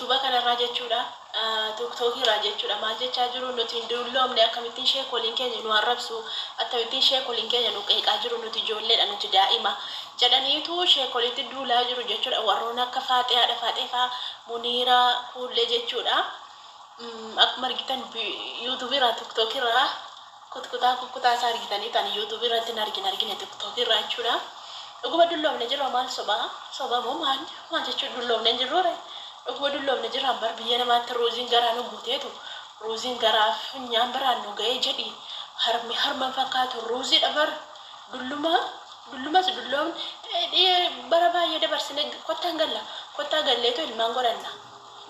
YouTube kanarraa jechuudha TikTok irraa jechuudha maal jechaa jiru nuti dulloomne akkamittiin sheekoliin keenya nu arrabsu akkamittiin sheekoliin keenya nu qeeqaa jiru nuti ijoolleedha nuti daa'ima jedhaniitu sheekoliitti duulaa jiru jechuudha warroon akka Faaxeefaa Muniira Kuullee jechuudha akkuma argitan YouTube irraa TikTok irraa kutkutaa isaa argitanii tan YouTube irratti argine TikTok irraa jechuudha dhuguma dulloomne jirra maal soba moo maal jechuudha dulloomne jirruure dhuguma dulloomne jirra bar biyya namaatti rooziin garaa nu buuteetu rooziin garaa funyaan biraan nu ga'ee jedhi harman fakkaatu roozii dhabar dullumas dulloomne bara baay'ee dabarsine kottaa galleetu ilmaan godhanna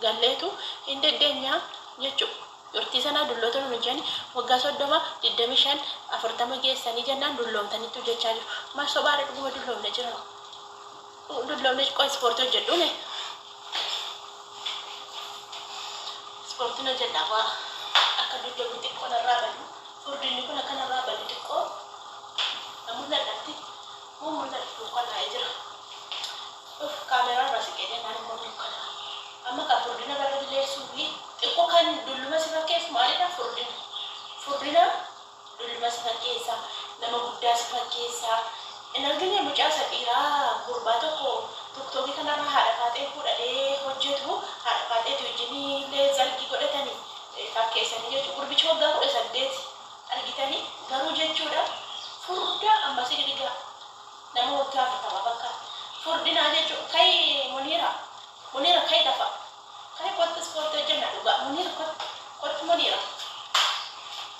galleetu hin deddeenya jechuudha yortii sanaa dulloota nu jenni waggaa 30 25 40 geessanii jennaan dulloomtanitti jechaa jiru maal sobaadha dhuguma dulloomne jira dulloomne qoy ispoortii hojjedhuune ispoortiin hojjedhaa waa akka dulloomni xiqqoo narraa badu furdinni kun akka narraa badu xiqqoo mul'adhatti moo mul'adhu qonnaa'ee jira kaameraan irraa siqee jennaan immoo dukkanaa amma kan furdina barreessuu fi xiqqoo kan dulluma si fakkeessu maalidha furdina dulluma si fakkeessa nama guddaa si fakkeessa in argine mucaa dhiiraa gurbaa tokko TikTokii kanarraa haadha Faaxee fudhadhee hojjetu haadha Faaxeetu wajjinillee zargii godhatanii fakkeessanii jechuudha gurbichi waggaa 18 argitanii garuu jechuudha furdaa ammasii dhigaa nama waggaa 40 fakkaata furdinaa jechuudha kai Muniira kai dafa kai kotti ispoortii hojjenna dhugaa Muniira kotti Muniira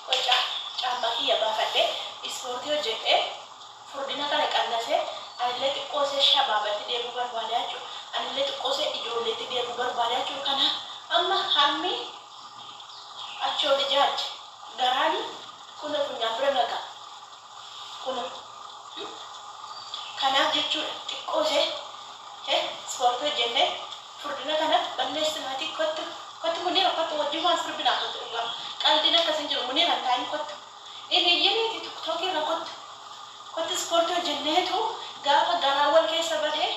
kocha caammaa kiyya baafadhee ispoortii hojjedhee furdina kana qannasee anillee xiqqoosee shabaabatti deemuu barbaadaa jiru anillee xiqqoosee ijoolleetti deemuu barbaadaa jiru kana amma harmi achoo ijaarche garaani kuna funyaan bira nagaa kuna kanaaf jechuudha xiqqoosee ispoortii hojjennee furdina kana balleessinaati kottu Muniira kottu wajjin waan sirbinaa kottu dhugaa qalbiin akkasin jiru Muniira hin taa'in kottu eeyyamiiti TikTok irra kottu ispoortii hojjenneetu gaafa garaa wal keessa badee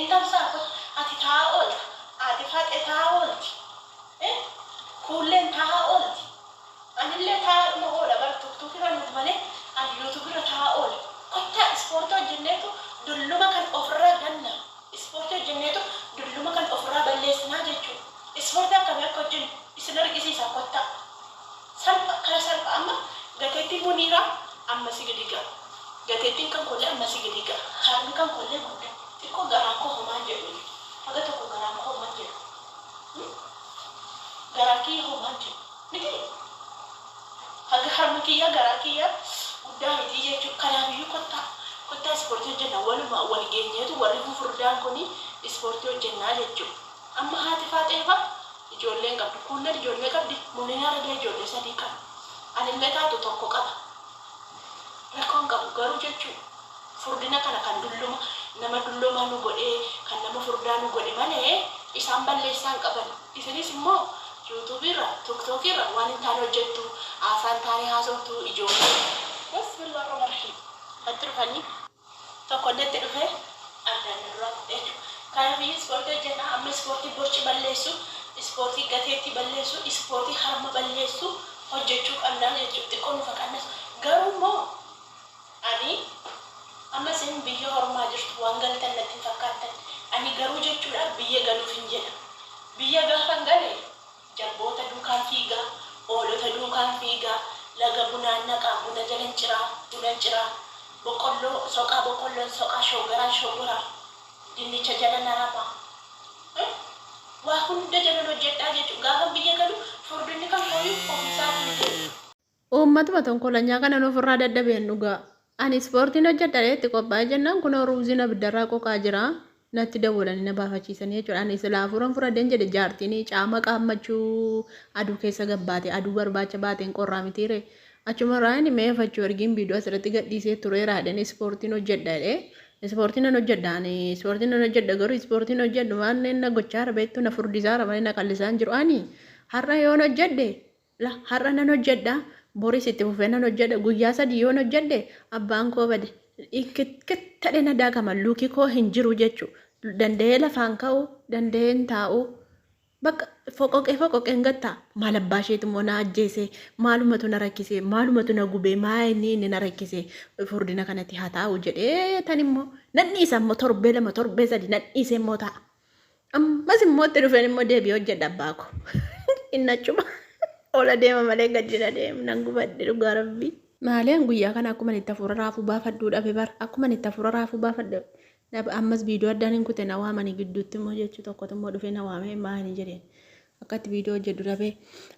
intamsaa kottu ati taa'aa oolta ati Faaxee taa'aa oolti Kuulleen taa'aa oolti anillee taa'aa dhuma oola bara TikTok irra nuti malee ani YouTube irra taa'aa oola kottaa ispoortii hojjenneetu dulluma kan ofirraa ganna ispoortii hojjenneetu dulluma kan ofirraa balleessinaa jechuudha ispoortii akkamii akka hojjennu isin argisiisa kottaa salpha amma gateettiin Muniiraa ammasii gadi ga'a gateettiin kan kollee ammasii gadi ga'a harmi kan kollee guddaa xiqqoo garaan koo homaan jedhu haga tokko garaan koo homaan jedhu garaa kiyya homaan jedhu ni gadi haga harmi kiyya garaa kiyya guddaa miti jechuudha kanaafiyyuu kottaa ispoortii hojjenna waluma wal geenyeetu warri furdaan kuni ispoortii hojjennaa jechuudha amma haati Faaxeefaa ijoolleen qabdu Kuulleen ijoollee qabdi Muniiraan illee ijoollee 3 qaba anillee taatu tokko qaba rakkoon qabu garuu jechuudha furdina kana kan dulluma nama dullumaa nu godhee kan nama furdaa nu godhe malee isaan balleessaan qaban isinis immoo YouTube irra TikTok irra waan hin taane hojjettu haasaan taane haasoftu ijoollee bismillahirrahmanirrahim atti dhufanii tokko natti dhufee addaan dura jechuudha kanaafii ispoortii hojjennaa amma ispoortii boci balleessu ispoortii gateetti balleessu ispoortii harma balleessu hojjechuu qabnaa jechuudha xiqqoo nufa qannasu garuu immoo ani amma isin biyya hormaa jirtu waan galtan natti fakkaatan ani garuu jechuudha biyya galuuf hin jedha biyya gaafan gale jabboota duukaan fiigaa oolota duukaan fiigaa laga bunaan naqaa buna jalan ciraa boqqolloo soqaa shogoraa dinnicha jala naraba waa hunda jalan hojjedhaa jechuudha gaafa biyya galu furdinni kan kooyyuu ofiisaa uummatuma tonkolanyaa kana ofirraa daddabeen dhugaa ani ispoortiin hojjedhaatti qophaa'ee jennaan kun ruuziin abiddarraa qoqaa jira natti dawwalanii na baafachiisanii jechuudha ani silaa furan fudhadeen jedhe jaartiin caama qaammachuu aduu keessa gabbaate aduu barbaacha baateen qorraa mitiire achuma raayini meefachuu ergiin biidoo asirratti gadhiisee tureera jedhanii ispoortiin hojjedhaadhe ispoortiin hojjedha garuu ispoortiin hojjedhu waan na gochaara beektu na furdisaara malee na qallisaan jiru ani har'a yoon hojjedhe har'a nan hojjedha boris itti fufee nan hojjedha guyyaa 3 yoon hojjedhe abbaan koo bade ikkittadhe na daakama luukii koo hin jiru jechuudha danda'ee lafaan ka'u danda'een taa'u bakka foqoqeen gatta maal abbaa isheetu immoo na ajjeese maalumatu na rakkise maalumatu na gubee maa inni na rakkise furdina kanatti haa taa'u jedhee tan immoo nan dhiisa immoo torbee 2 torbee 3 nan dhiise immoo ta'a. Ammas immoo itti dhufeen immoo deebi'ee hojjedha abbaa koo. Inni achuma ola deema malee gaddina deemu nan gubadde dhugaa rabbii. Maaleen guyyaa kana akkuma itti hafuura raafuu baafadhuu dhabe bar akkuma itti hafuura raafuu baafadhe. Ammas viidiyoo addaan hin kute na waamanii gidduutti immoo jechuu tokkotu immoo dhufee na waamee maanii jedheen. Akkatti viidiyoo hojjedhu dhabe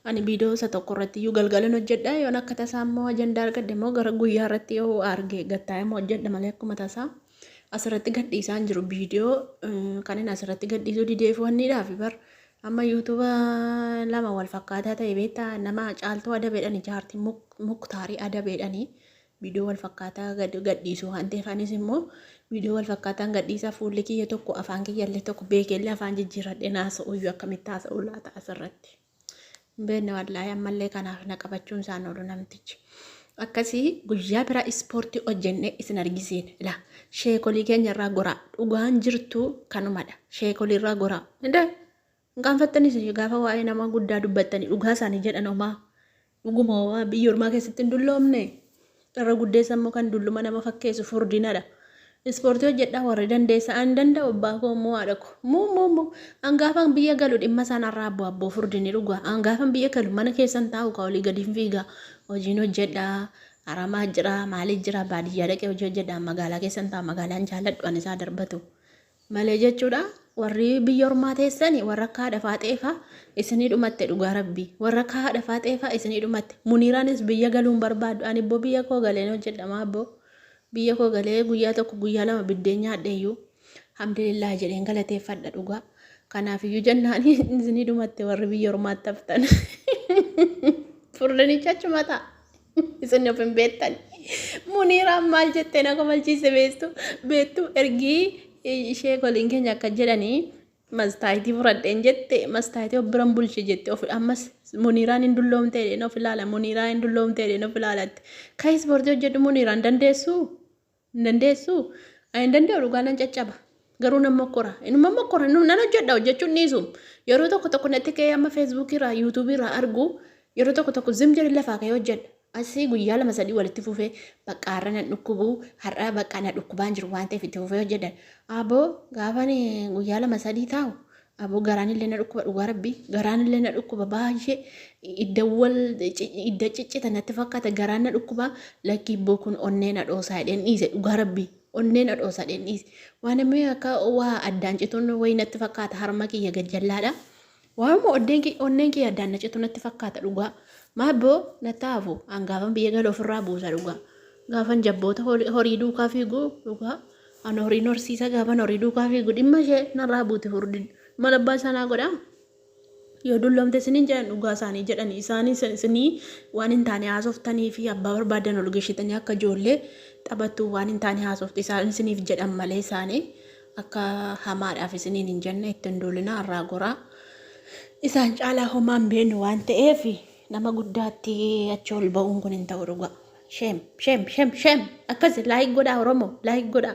ani viidiyoo isa tokko irratti iyyuu galgalan hojjedha yoon akka tasaa immoo ajandaa argadde immoo gara guyyaa irratti yoo arge gattaa'e immoo hojjedha malee akkuma tasaa. Asirratti gadhiisaan jiru viidiyoo kan inni asirratti gadhiisuu dideeffanniidhaaf bar amma yuutuuba 2 wal fakkaataa ta'e beektaa nama caaltuu adabeedhanii jaartii muktaarii adabeedhanii viidiyoo wal fakkaataa gadhiisuu waan ta'eef anis immoo viidiyoo wal fakkaataan gadhiisaa fuulli kiyya tokko afaan kiyyallee tokko beekellee afaan jijjiirradhe naasa'uyyuu akkamitti haasa'uu laata asirratti. Beekna wallaahi ammallee kanaaf na qabachuun isaan oolu namtichi. Akkasii guyyaa bira ispoortii hojjennee isin argisiin la sheekolii keenya irraa goraa dhugaan jirtu kanumadha sheekolii irraa goraa indee gaanfattanis gaafa waa'ee nama guddaa dubbattanii dhugaa isaanii jedhan homaa dhuguma waa biyya ormaa keessatti hin dulloomne irra guddeessan immoo kan dulluma nama fakkeessu furdinadha. Ispoortii hojjedhaa warri dandeessa an danda'u abbaa koo immoo haadha koo muu hangaafan biyya galu dhimma isaanarraa abboo furdinii dhugaa hangaafan biyya galu mana keessan taa'u ka olii gadi hin fiigaa hojiin hojjedhaa haramaa jira maaliif jira baadiyyaa dhaqee hojii hojjedhaa magaalaa keessan taa'u magaalaan jaalladhu ani isaa darbatu malee jechuudha warri biyya ormaa teessanii warra akka haadha faaxeefaa isinii dhumatte dhugaa rabbii warra akka haadha faaxeefaa isinii dhumatte muniiraanis biyya galuun barbaadu ani ibboo biyya koo galeen hojjedhamaa abboo. Biyya koo galee guyyaa tokko guyyaa 2 biddeen nyaadheeyyuu alhamdulillah jedheen galateeffadha dhugaa kanaafiyyuu jennaanii isinii dhumatte warri biyya ormaatti haftan furdinicha achuma ta'a isin of hin beektan muniiraan maal jettee na komalchiise beektu ergii ishee koliin keenya akka jedhanii mastaayitii fudhadheen jette mastaayitii of biran bulche jette of ammas muniiraan hin dulloomtee dheena of ilaala muniiraan hin dulloomtee dheena of ilaalatti kan ispoortii hojjedhu muniiraan dandeessuu ani danda'u dhugaa nan caccaba garuu nan mokkora inuma mokkora nan hojjedha hojjechuun dhiisu yeroo tokko natti ka'ee amma feesbuukii irraa yuutuubii irraa argu yeroo tokko zim jedhi lafaa ka'ee hojjedha asii guyyaa 2-3 walitti fufee bakka har'a nan dhukkubu har'a bakka na dhukkubaan jiru waan ta'eef itti fufee hojjedha aboo gaafan guyyaa 2-3 taa'u aboo garaan illee na dhukkuba dhugaa rabbii garaan illee na dhukkuba baay'ee idda ciccita natti fakkaata garaan na dhukkuba lakkii bookun onnee na dhoosaa jedheen dhiise dhugaa rabbii onnee na dhoosaa jedheen dhiise waan ammoo akka waa addaan cituun wayi natti fakkaata harma kiyya gajjallaadha waan ammoo onneen kiyya addaan na citu natti fakkaata dhugaa maabboo nattaafu hangaafan biyya galoo ofirraa buusa dhugaa gaafan jabboota horii duukaa fiiguu dhugaa an horiin horsiisa gaafan horii duukaa fiiguu dhimma ishee narraa buute furdin malabbaa isaanaa godhaa yoo dulloomte isiniin jedhan dhugaa isaanii jedhanii isinii waan hin taane haasoftanii fi abbaa barbaadan ol geeshitanii akka ijoollee taphattu waan hin taane haasofte isiniif jedhan malee isaanii akka hamaadhaaf isiniin hin jenne ittiin duulina irraa goraa isaan caalaa homaan beenu waan ta'eef nama guddaatti achi ol ba'uun kun hin ta'u dhugaa. Shem akkasi laayik godhaa Oromoo laayik godhaa.